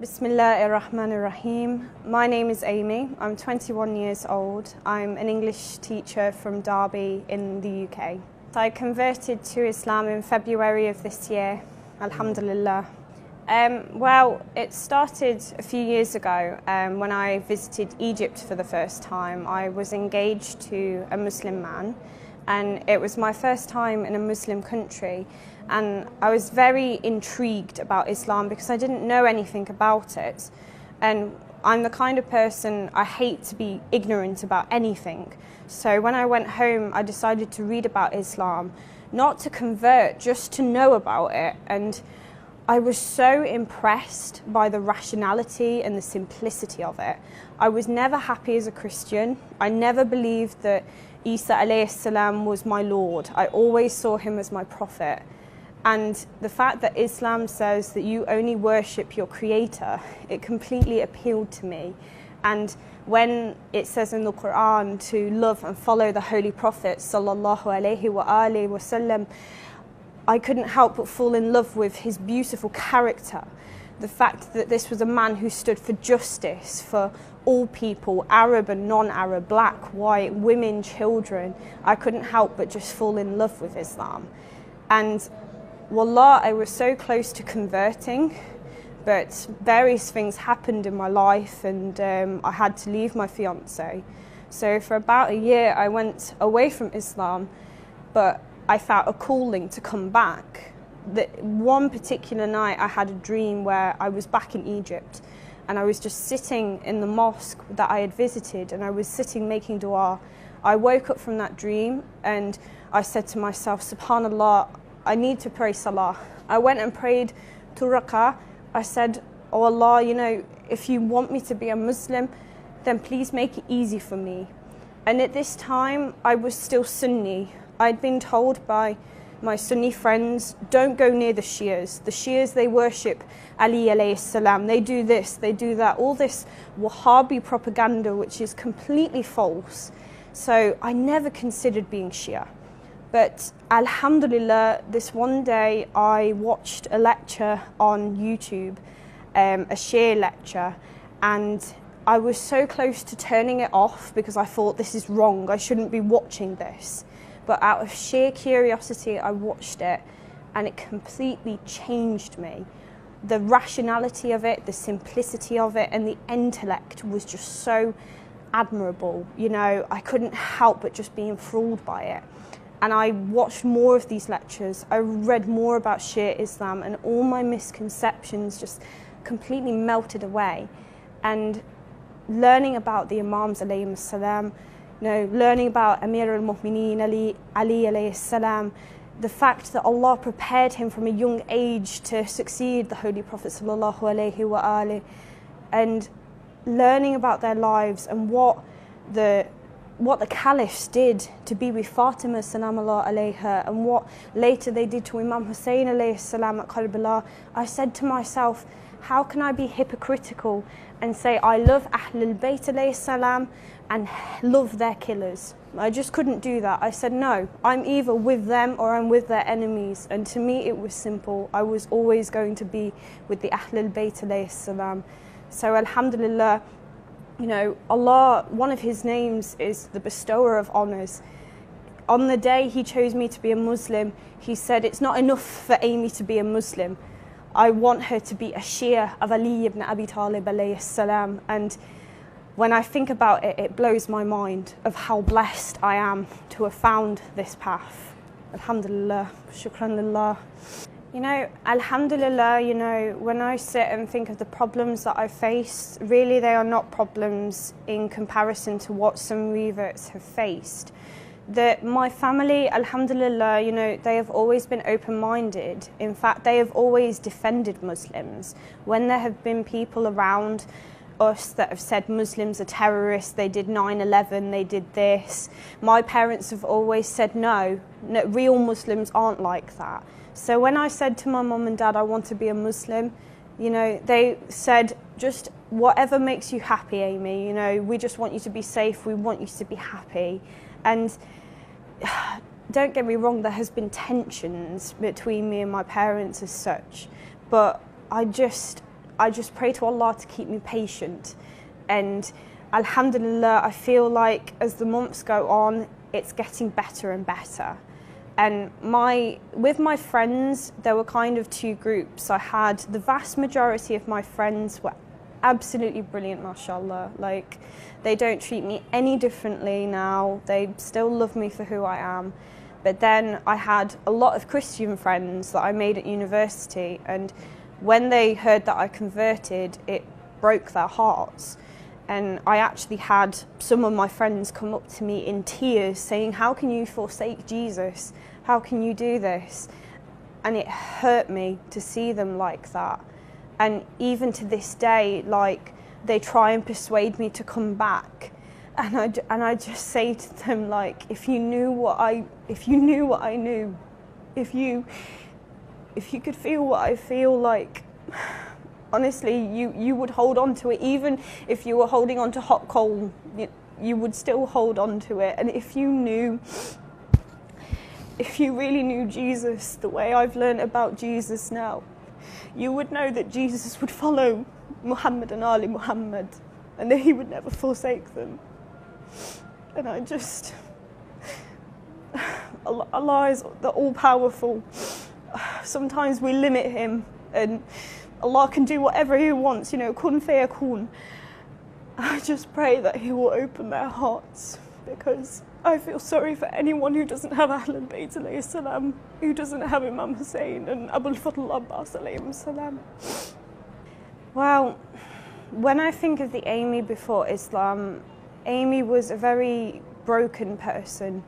Bismillahirrahmanirrahim. My name is Amy. I'm 21 years old. I'm an English teacher from Derby in the UK. I converted to Islam in February of this year, alhamdulillah. Well, it started a few years ago when I visited Egypt for the first time. I was engaged to a Muslim man, and it was my first time in a Muslim country, and I was very intrigued about Islam because I didn't know anything about it. And I'm the kind of person, I hate to be ignorant about anything. So when I went home, I decided to read about Islam, not to convert, just to know about it. And I was so impressed by the rationality and the simplicity of it. I was never happy as a Christian. I never believed that Isa alayhi salam was my Lord. I always saw him as my prophet. And the fact that Islam says that you only worship your creator, it completely appealed to me. And when it says in the Quran to love and follow the Holy Prophet sallallahu alaihi wasallam, I couldn't help but fall in love with his beautiful character. The fact that this was a man who stood for justice for all people, Arab and non-Arab, black, white, women, children. I couldn't help but just fall in love with Islam. And wallah, I was so close to converting, but various things happened in my life, and I had to leave my fiance. So for about a year I went away from Islam, but I felt a calling to come back. That one particular night I had a dream where I was back in Egypt, and I was just sitting in the mosque that I had visited, and I was sitting making dua. I woke up from that dream and I said to myself, subhanallah, I need to pray salah. I went and prayed 2 rak'ah. I said, oh Allah, you know, if you want me to be a Muslim, then please make it easy for me. And at this time, I was still Sunni. I'd been told by my Sunni friends, don't go near the Shias. The Shias, they worship Ali alayhi salam. They do this, they do that. All this Wahhabi propaganda, which is completely false. So I never considered being Shia. But alhamdulillah, this one day I watched a lecture on YouTube, a Shia lecture, and I was so close to turning it off because I thought this is wrong, I shouldn't be watching this. But out of sheer curiosity, I watched it, and it completely changed me. The rationality of it, the simplicity of it, and the intellect was just so admirable. You know, I couldn't help but just be enthralled by it. And I watched more of these lectures. I read more about Shia Islam, and all my misconceptions just completely melted away. And learning about the Imams alayhim salam, you know, learning about Amir al-Mu'mineen Ali alayhi salam, the fact that Allah prepared him from a young age to succeed the Holy Prophet sallallahu alaihi wa alihi, and learning about their lives and what the caliphs did to be with Fatima salamullah alayha, and what later they did to Imam Hussein alayhi salam at Karbala, I said to myself, how can I be hypocritical and say I love Ahlul Bayt alayhi salam and love their killers? I just couldn't do that. I said no, I'm either with them or I'm with their enemies. And to me it was simple. I was always going to be with the Ahlul Bayt alayhi salam. So alhamdulillah, you know, Allah, one of his names is the bestower of honours. On the day he chose me to be a Muslim, he said it's not enough for Amy to be a Muslim. I want her to be a Shia of Ali ibn Abi Talib alayhi salam. And when I think about it, it blows my mind of how blessed I am to have found this path. Alhamdulillah, shukran lillah. You know, alhamdulillah, you know, when I sit and think of the problems that I face, really they are not problems in comparison to what some reverts have faced. That my family, alhamdulillah, you know, they have always been open-minded. In fact, they have always defended Muslims. When there have been people around us that have said Muslims are terrorists, they did 9/11, they did this, my parents have always said no, real Muslims aren't like that. So when I said to my mum and dad I want to be a Muslim, you know, they said just whatever makes you happy, Amy, you know, we just want you to be safe, we want you to be happy. And don't get me wrong, there has been tensions between me and my parents as such, but I just I just pray to Allah to keep me patient. And alhamdulillah, I feel like as the months go on, it's getting better and better. And with my friends, there were kind of two groups. I had the vast majority of my friends were absolutely brilliant, mashallah. Like, they don't treat me any differently now. They still love me for who I am. But then I had a lot of Christian friends that I made at university, and when they heard that I converted, it broke their hearts. And I actually had some of my friends come up to me in tears saying, "How can you forsake Jesus? How can you do this?" And it hurt me to see them like that. And even to this day, like, they try and persuade me to come back. And I just say to them, like, if you knew what I knew, if you could feel what I feel, like, honestly, you would hold on to it. Even if you were holding on to hot coal, you would still hold on to it. And if you really knew Jesus the way I've learned about Jesus now, you would know that Jesus would follow Muhammad and Ali Muhammad, and that he would never forsake them. And Allah is the all-powerful. Sometimes we limit him, and Allah can do whatever he wants, kun fayakun. I just pray that he will open their hearts, because I feel sorry for anyone who doesn't have Ahlul Bayt alayhi salam, who doesn't have Imam Hussein and Abul Fadl Abbas alayhi salam. Well, when I think of the Amy before Islam, Amy was a very broken person.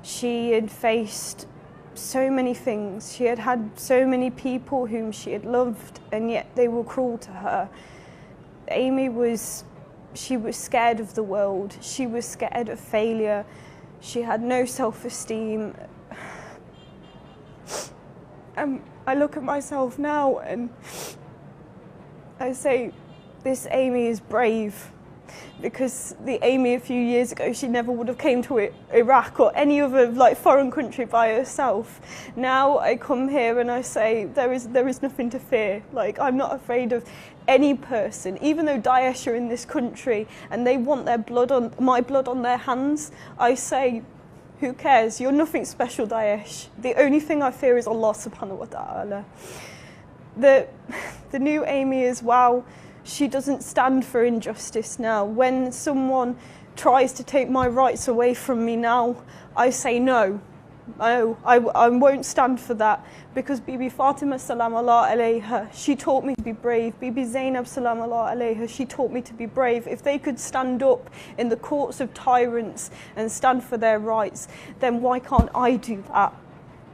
She had faced so many things. She had had so many people whom she had loved, and yet they were cruel to her. She was scared of the world. She was scared of failure. She had no self-esteem. And I look at myself now and I say, this Amy is brave. Because the Amy a few years ago, she never would have came to Iraq or any other foreign country by herself. Now I come here and I say, there is nothing to fear. Like, I'm not afraid of any person. Even though Daesh are in this country and they want my blood on their hands, I say, who cares? You're nothing special, Daesh. The only thing I fear is Allah subhanahu wa ta'ala. The new Amy as well, she doesn't stand for injustice now. When someone tries to take my rights away from me now, I say no. I won't stand for that, because Bibi Fatima salam Allah alayha, she taught me to be brave. Bibi Zainab salam Allah alayha, she taught me to be brave. If they could stand up in the courts of tyrants and stand for their rights, then why can't I do that?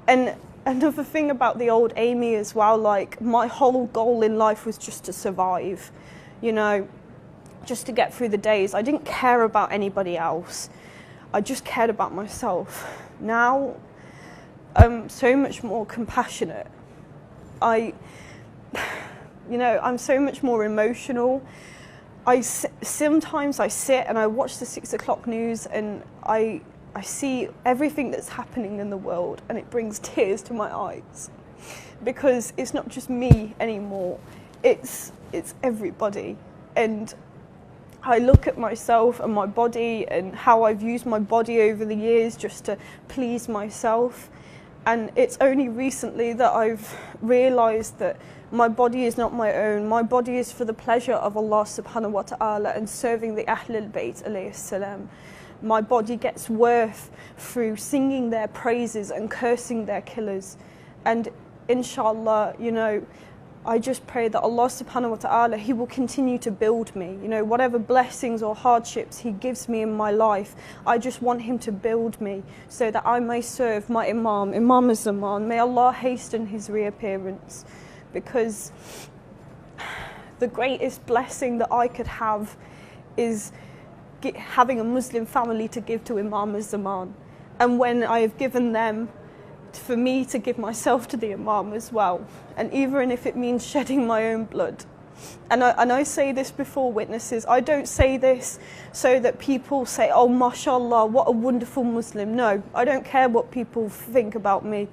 And another thing about the old Amy as well, like, my whole goal in life was just to survive, just to get through the days. I didn't care about anybody else. I just cared about myself. Now, I'm so much more compassionate. I'm so much more emotional. Sometimes I sit and I watch the 6 o'clock news and I see everything that's happening in the world, and it brings tears to my eyes, because it's not just me anymore, it's everybody. And I look at myself and my body and how I've used my body over the years just to please myself, and it's only recently that I've realised that my body is not my own. My body is for the pleasure of Allah subhanahu wa ta'ala and serving the Ahlul Bayt alayhi salam. My body gets worth through singing their praises and cursing their killers. And inshallah, I just pray that Allah subhanahu wa ta'ala, He will continue to build me. Whatever blessings or hardships He gives me in my life, I just want Him to build me so that I may serve my Imam az-Zaman. May Allah hasten his reappearance, because the greatest blessing that I could have is having a Muslim family to give to Imam az-Zaman. And when I have given them, for me to give myself to the Imam as well, and even if it means shedding my own blood. And I say this before witnesses. I don't say this so that people say, oh mashallah, what a wonderful Muslim. No, I don't care what people think about me.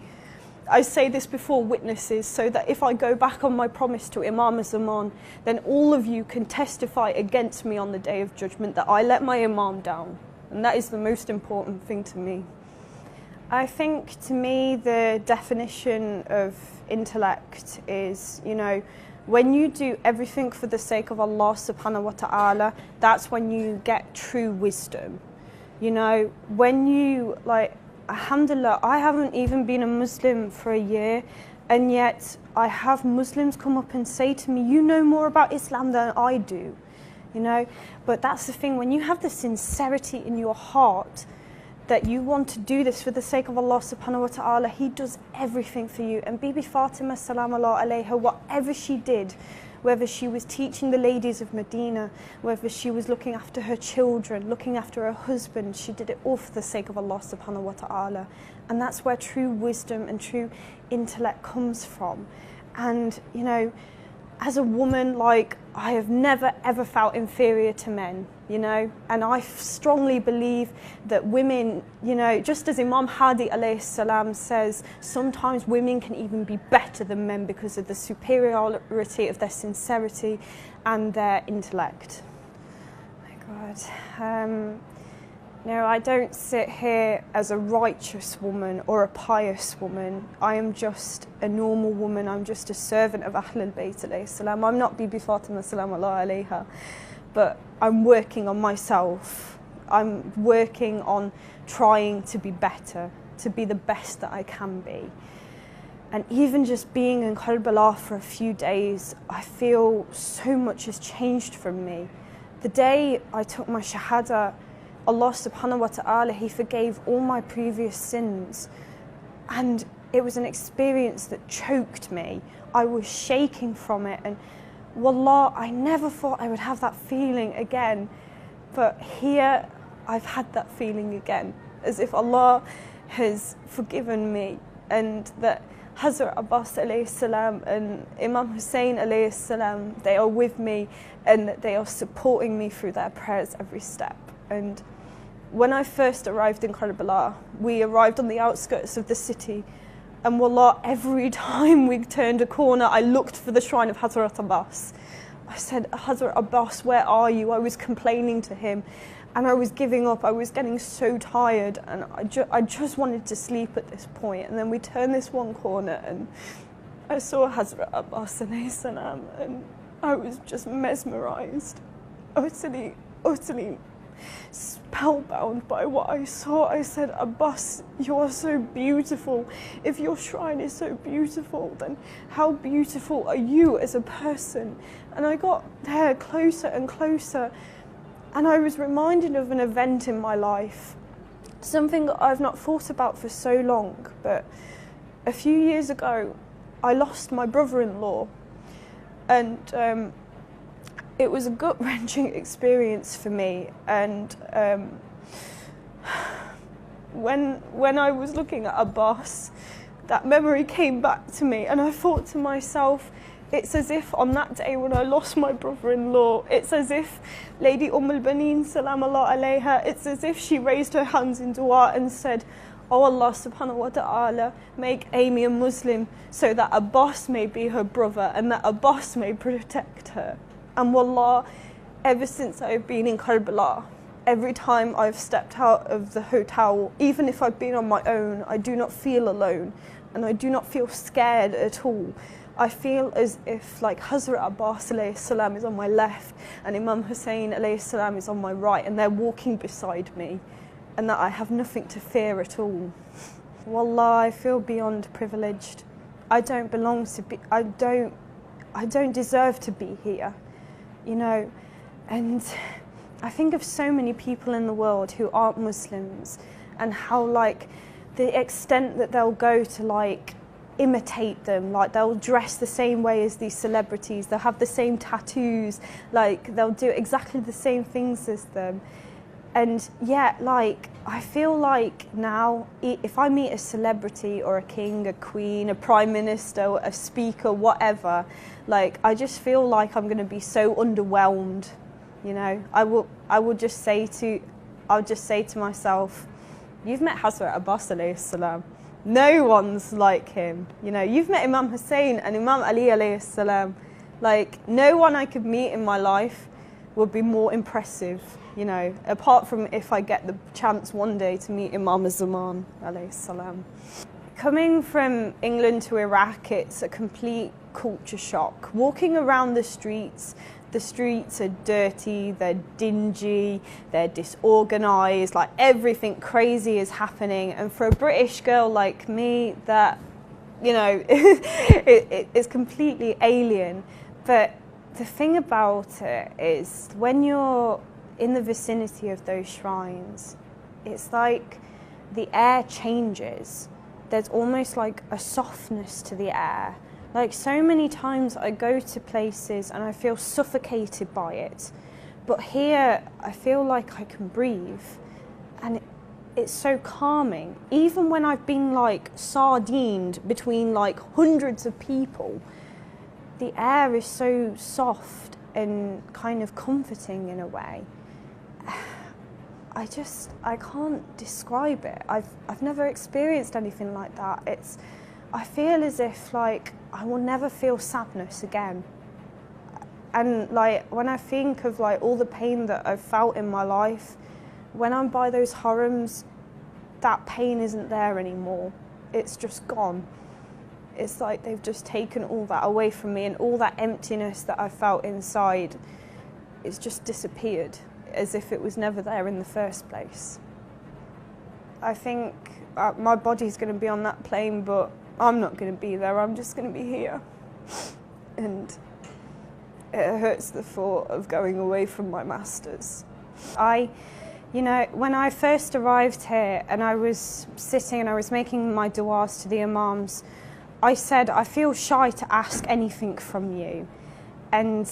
I say this before witnesses, so that if I go back on my promise to Imam Zaman, then all of you can testify against me on the Day of Judgment that I let my Imam down. And that is the most important thing to me. I think, to me, the definition of intellect is, you know, when you do everything for the sake of Allah subhanahu wa ta'ala, that's when you get true wisdom. You know, when you, like, alhamdulillah, I haven't even been a Muslim for a year, and yet I have Muslims come up and say to me, you know more about Islam than I do, you know. But that's the thing, when you have the sincerity in your heart that you want to do this for the sake of Allah subhanahu wa ta'ala, He does everything for you. And Bibi Fatima salam Allah alayha, whatever she did, whether she was teaching the ladies of Medina, whether she was looking after her children, looking after her husband, she did it all for the sake of Allah subhanahu wa ta'ala. And that's where true wisdom and true intellect comes from. And, you know, as a woman, like, I have never ever felt inferior to men, you know, and I strongly believe that women, you know, just as Imam Hadi alayhi salam says, sometimes women can even be better than men because of the superiority of their sincerity and their intellect. Oh my God. No, I don't sit here as a righteous woman or a pious woman. I am just a normal woman. I'm just a servant of Ahlul Bayt alayhi salam. I'm not Bibi Fatima salam Allah alayha, but I'm working on myself. I'm working on trying to be better, to be the best that I can be. And even just being in Karbala for a few days, I feel so much has changed from me. The day I took my Shahada, Allah subhanahu wa ta'ala, He forgave all my previous sins. And it was an experience that choked me. I was shaking from it. And wallah, I never thought I would have that feeling again. But here, I've had that feeling again. As if Allah has forgiven me. And that Hazrat Abbas alayhi salam and Imam Hussein alayhi salam, they are with me and they are supporting me through their prayers every step. And when I first arrived in Karbala, we arrived on the outskirts of the city, and wallah, every time we turned a corner, I looked for the shrine of Hazrat Abbas. I said, Hazrat Abbas, where are you? I was complaining to him, and I was giving up. I was getting so tired, and I just wanted to sleep at this point. And then we turned this one corner, and I saw Hazrat Abbas alayhi salam, and I was just mesmerized, utterly spellbound by what I saw. I said, Abbas, you are so beautiful. If your shrine is so beautiful, then how beautiful are you as a person? And I got there closer and closer, and I was reminded of an event in my life, something that I've not thought about for so long. But a few years ago, I lost my brother-in-law, and it was a gut-wrenching experience for me. And when I was looking at Abbas, that memory came back to me, and I thought to myself, it's as if on that day when I lost my brother-in-law, it's as if Lady al-Baneen salam Allah alayha, it's as if she raised her hands in dua and said, oh Allah subhanahu wa ta'ala, make Amy a Muslim so that Abbas may be her brother and that Abbas may protect her. And wallah, ever since I've been in Karbala, every time I've stepped out of the hotel, even if I've been on my own, I do not feel alone, and I do not feel scared at all. I feel as if, like, Hazrat Abbas alayhi salam is on my left and Imam Hussein alayhi salam is on my right, and they're walking beside me, and that I have nothing to fear at all. Wallah, I feel beyond privileged. I don't belong to be, I don't deserve to be here, you know. And I think of so many people in the world who aren't Muslims, and how, like, the extent that they'll go to, like, imitate them. Like, they'll dress the same way as these celebrities, they'll have the same tattoos, like, they'll do exactly the same things as them. And yet, like, I feel like now, if I meet a celebrity or a king, a queen, a prime minister, a speaker, whatever, like, I just feel like I'm going to be so underwhelmed, you know. I'll just say to myself, you've met Hazrat Abbas alayhi salam. No one's like him. You know, you've met Imam Hussein and Imam Ali alayhi salam. Like, no one I could meet in my life would be more impressive, you know, apart from if I get the chance one day to meet Imam Zaman alayhi salam. Coming from England to Iraq, it's a complete culture shock. Walking around the streets are dirty, they're dingy, they're disorganised, like everything crazy is happening. And for a British girl like me, that, you know, it's completely alien. But the thing about it is, when you're in the vicinity of those shrines, it's like the air changes. There's almost like a softness to the air. Like, so many times I go to places and I feel suffocated by it. But here I feel like I can breathe, and it's so calming. Even when I've been like sardined between like hundreds of people, the air is so soft and kind of comforting in a way. I can't describe it. I've never experienced anything like that. I feel as if like I will never feel sadness again. And like, when I think of like all the pain that I've felt in my life, when I'm by those harams, that pain isn't there anymore. It's just gone. It's like they've just taken all that away from me, and all that emptiness that I felt inside, it's just disappeared, as if it was never there in the first place. I think my body's going to be on that plane, but I'm not going to be there. I'm just going to be here. And it hurts the thought of going away from my masters. You know, when I first arrived here and I was sitting and I was making my du'as to the imams, I said, I feel shy to ask anything from you. And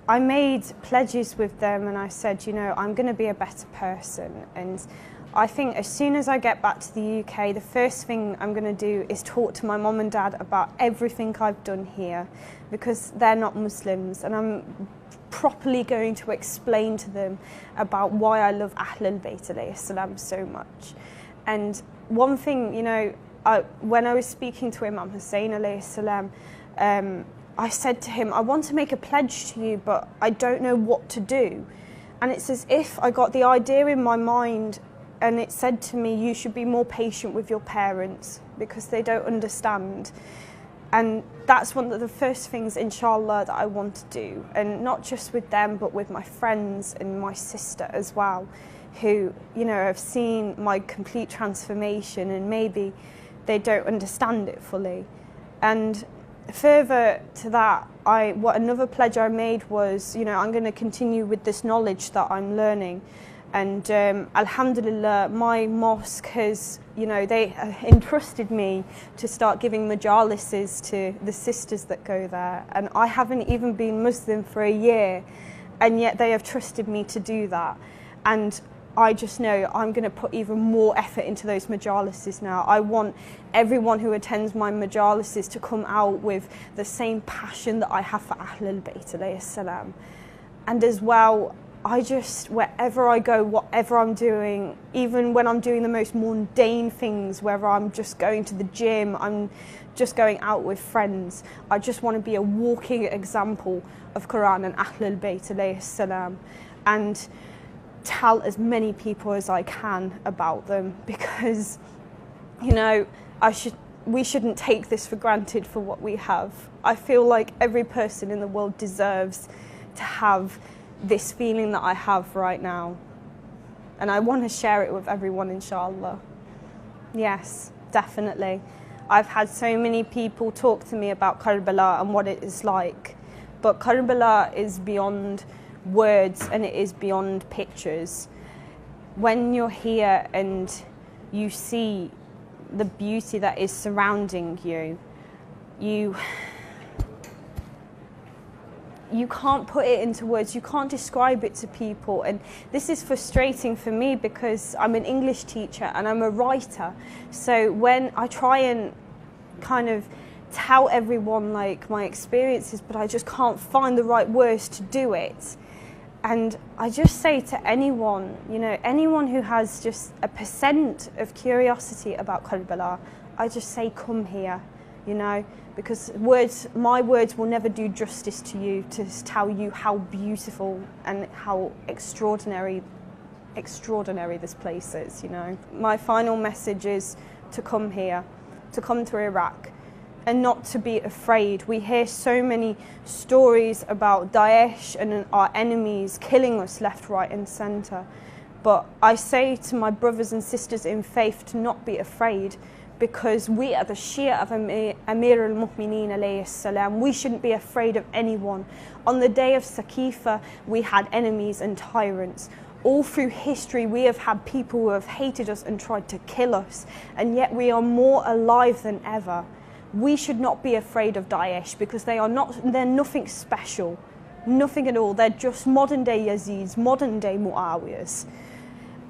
I made pledges with them, and I said, you know, I'm going to be a better person. And I think as soon as I get back to the UK, the first thing I'm going to do is talk to my mum and dad about everything I've done here, because they're not Muslims, and I'm properly going to explain to them about why I love Ahlul Bayt alayhi salam so much. And one thing, you know, when I was speaking to Imam Hussein alayhi salam, I said to him, I want to make a pledge to you, but I don't know what to do. And it's as if I got the idea in my mind, and it said to me, you should be more patient with your parents because they don't understand. And that's one of the first things, inshallah, that I want to do. And not just with them, but with my friends and my sister as well, who, you know, have seen my complete transformation, and maybe they don't understand it fully. And further to that, another pledge I made was, you know, I'm going to continue with this knowledge that I'm learning. And alhamdulillah, my mosque has, you know, they entrusted me to start giving majalises to the sisters that go there. And I haven't even been Muslim for a year, and yet they have trusted me to do that. And I just know I'm going to put even more effort into those majalises now. I want everyone who attends my majalises to come out with the same passion that I have for Ahlul Bayt alayhi salam. And as well, wherever I go, whatever I'm doing, even when I'm doing the most mundane things, whether I'm just going to the gym, I'm just going out with friends, I just want to be a walking example of Quran and Ahlul Bayt alayhi salam, and tell as many people as I can about them, because, you know, we shouldn't take this for granted for what we have. I feel like every person in the world deserves to have this feeling that I have right now, and I want to share it with everyone, inshallah. Yes, definitely. I've had so many people talk to me about Karbala and what it is like, but Karbala is beyond words, and it is beyond pictures. When you're here and you see the beauty that is surrounding you, you can't put it into words, you can't describe it to people. And this is frustrating for me because I'm an English teacher and I'm a writer. So when I try and kind of tell everyone like my experiences, but I just can't find the right words to do it. And I just say to anyone, you know, anyone who has just a % of curiosity about Karbala, I just say, come here, you know, because my words will never do justice to you to tell you how beautiful and how extraordinary this place is, you know. My final message is to come here, to come to Iraq, and not to be afraid. We hear so many stories about Daesh and our enemies killing us left, right and centre. But I say to my brothers and sisters in faith to not be afraid, because we are the Shia of Amir al-Mu'mineen alayhi salam. We shouldn't be afraid of anyone. On the day of Saqifa, we had enemies and tyrants. All through history, we have had people who have hated us and tried to kill us, and yet we are more alive than ever. We should not be afraid of Daesh, because they're nothing special, nothing at all. They're just modern day Yazids, modern day Muawiyahs.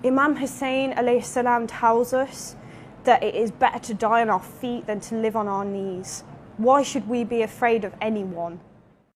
Imam Hussein alayhi salam tells us that it is better to die on our feet than to live on our knees. Why should we be afraid of anyone?